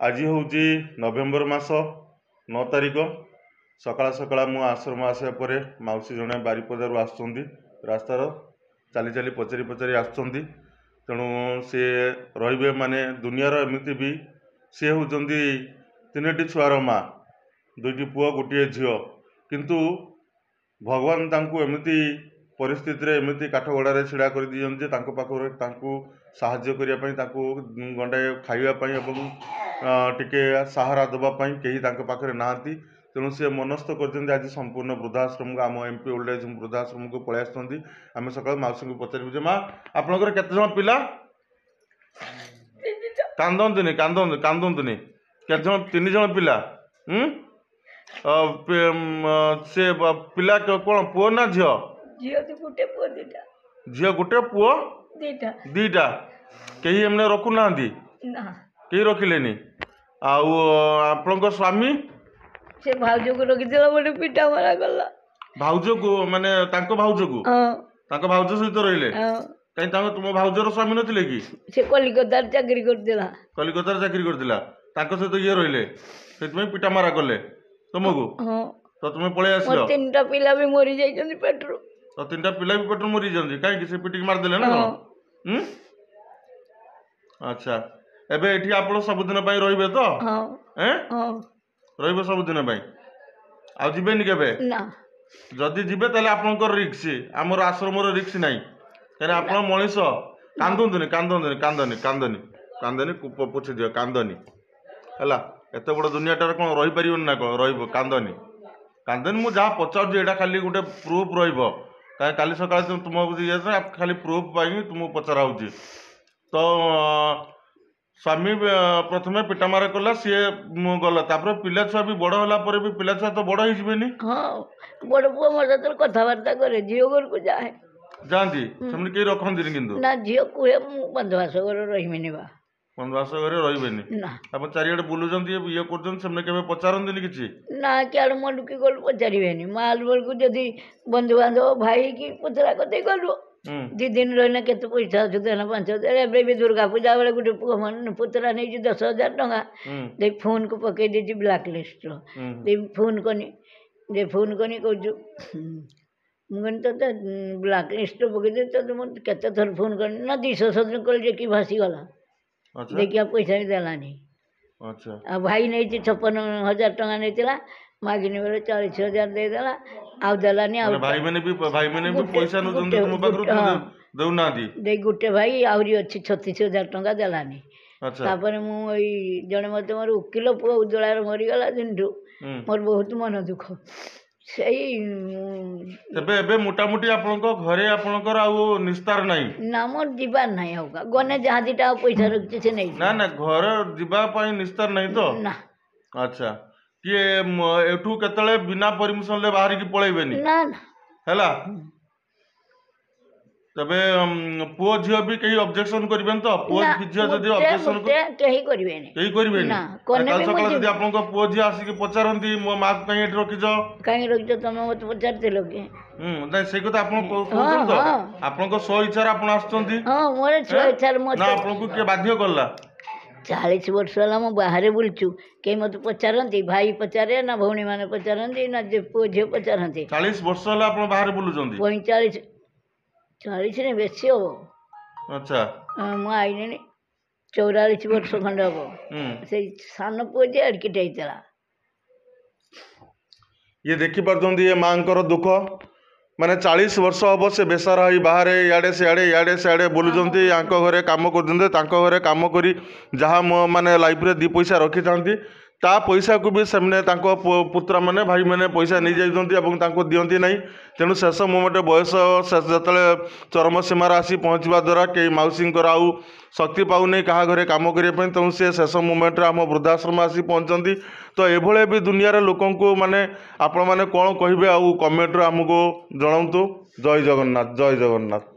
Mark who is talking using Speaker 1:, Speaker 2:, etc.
Speaker 1: आज हूँ नवेम्बर मास 9 तारिख सकाळ सकाळ मु आश्रम आसा पर मौसी जड़े बारिपदार आसुँच रास्तार चाली चाली पचारि पचारि आसुँच तेणु सी रे माने दुनियार एमती भी सी हूँ 3टी छुआर माँ 2टी पुआ गोटे झील किंतु भगवान तांकु एमती परिस्थिति रे एमती काठगड़ारे छिड़ा कर दियंती पाखरे साहाय्य करने गंडाए खाइबापी टिके सहारा देवाई कहीं पाखे नहांती तेणु सी मनस्थ कर आज संपूर्ण वृद्धाश्रम को आम एमपी ओल्ड एज वृद्धाश्रम को पलि आम सका मौसी को पचारे माँ आपंकर केते जन पिला कांदनी कांदनी कांदनी केते जन 3 जन पिला से पिला कौन पुओ ना झील झील गोटे पुओ दीटा कहीं एमने रखु ना कहीं रखिले आपण स्वामी
Speaker 2: से भाउज को रखी बोले पिटा मारा गला
Speaker 1: भाउज को माने तांको भाउज को तांको भाउज सहित रहिले कहीं तुम भाउजर स्वामी नथिले कि
Speaker 2: से कलिकतार चाकरी करदिला
Speaker 1: कलिकतार चाकरी करदिला तांको सहित ये रहिले सेतमे पिटा मारा गले तुमको तो तुम पळे आसिलो
Speaker 2: 3टा पिला भी मरी जाइछन पेट्रो
Speaker 1: तो 3टा पिला भी पेट्रो मरी जंदी काहे से पिटी मार देले ना अच्छा एबे एठी आपण सब दिन पई रहिबे तो हैं रहिबे सब दिन पई आ जिबेनी केबे
Speaker 2: ना
Speaker 1: जदि जिबे ताले आपनकर रिक्स हमर आश्रमर रिक्स नाही काहे आपण मनीष कांदोंदनी कांदोंदनी कांदनी कांदनी कांदनी पोछि दियो कांदनी हला एते बड़ दुनियाटार कोन रहि परिबन ना कोन रहिबो कांदनी कांदनी मु जा पचार एटा खाली गोटे प्रूफ रहिबो काहे काली सकाळ तुम खाली प्रूफ पाई तुम पचरा होची तो स्वामी प्रथमे पिटामार कला सी गला तापर पिला छुआ भी बड़ होला पर भी पिला छुआ तो बड़ ही जिबेनी
Speaker 2: हां बड़ पुओ मर तो कथावार्ता करे झियो घर को जाए
Speaker 1: जानती हमने के रखंदी किंतु
Speaker 2: ना झियो कुए बंधवास घर रहिमेनी बा
Speaker 1: बंधवास घर रहिबेनी
Speaker 2: ना
Speaker 1: अपन चारियाडे बुलुजंती ये करजन हमने केबे पचारंदिनी किछि ना
Speaker 2: क्याड मंडुकी गोल पचारिबेनी माल बोल को जदी बंधु बांधव भाई की पुतरा कते गलु 2 दिन रहने केते पैसा देना 5000 एबे भी दुर्गा पूजा बेले गुटे पुतरा नहीं 10,000 टंका दे फोन को पके दे ब्लैक लिस्ट दे फोन कनी कहू मुगन तो ब्लैक लिस्ट पके दे तो तुम केते थर फोन कर ना 200 दिन कल जे की भासी गला देखिया पैसा भी देलानी
Speaker 1: अच्छा
Speaker 2: आ भाई नहीं 56,000 टंका नहीं मागिनी बेले 40,000 दे देला आउ देलानी आ
Speaker 1: भाई मैंने भी पैसा न दंदे तुम पाखरु देउना दी
Speaker 2: दे गुटे भाई आउरी अछि 36,000 टंका देलानी अच्छा तापर मु एई जणे मते मोर उकिल पुओ उजळार मरि गला दिनठु मोर बहुत मन दुख सेई
Speaker 1: तबे एबे मोटा मोटी आपनको घरे आपनकर आउ निस्तार नाही
Speaker 2: ना मोर जीवा नाही होगा गने जहा दिटा पैसा रखछि से नहीं
Speaker 1: ना ना घर जीवा पई निस्तार नहीं तो
Speaker 2: ना
Speaker 1: अच्छा कि एठू केतले बिना परमिशन ले बाहर की पळेबेनी
Speaker 2: ना ना
Speaker 1: हैला तबे पुओ झियो भी कहीं ऑब्जेक्शन करबेन तो पुओ झियो जदी ऑब्जेक्शन
Speaker 2: कहीं करबेनी
Speaker 1: ना कल सकाळ जदी आपनको पुओ झियो आसी के पचारंती मो मां कहीं एठ रखि जो कहीं
Speaker 2: रखि जो तमे मत पचारते लोगे
Speaker 1: नहीं से কথা आपन कहउछन तो आपनको सो इच्छा आपन आछंती
Speaker 2: हां मोर सो इच्छा मत
Speaker 1: ना आपनको के बाध्य करला
Speaker 2: 40 वर्ष होला मो बाहर बुलचु के मत पचारंती भाई पचारे ना भौणी माने पचारंती ना जे पुओ झियो पचारंती
Speaker 1: 40 वर्ष होला आपन बाहर बुलुचंती
Speaker 2: 40 ने बेसी हो अच्छा मु आईने 44 वर्ष खंड हो से सान पुओ जे अड़किट हेतला
Speaker 1: ये देखि परजंती ये मांकर दुख माने 40 वर्ष हम से बेसारा ही बाहर इे सियाड़े बुलूँ यहाँ घरे कम कर कम कर जहाँ माने लाइफ रे 2 पैसा रखी था ता पैसा को भी सेमने पुत्रा माने भाई माने पैसा नहीं जाती दियंती नहीं तेणु शेष मोमेंट बयस जो चरम सीमार आसी पहुँचवा द्वारा कई मौसी आउ शक्ति पाऊ नहीं क्या घरे कम करने तेणु से शेष मोमेंट आम वृद्धाश्रम आसी पहुँचती तो ये भी दुनिया लोक माने आपण मैंने कौन कहे आउ कमेंट आमको जनातु जय जगन्नाथ जय जगन्नाथ।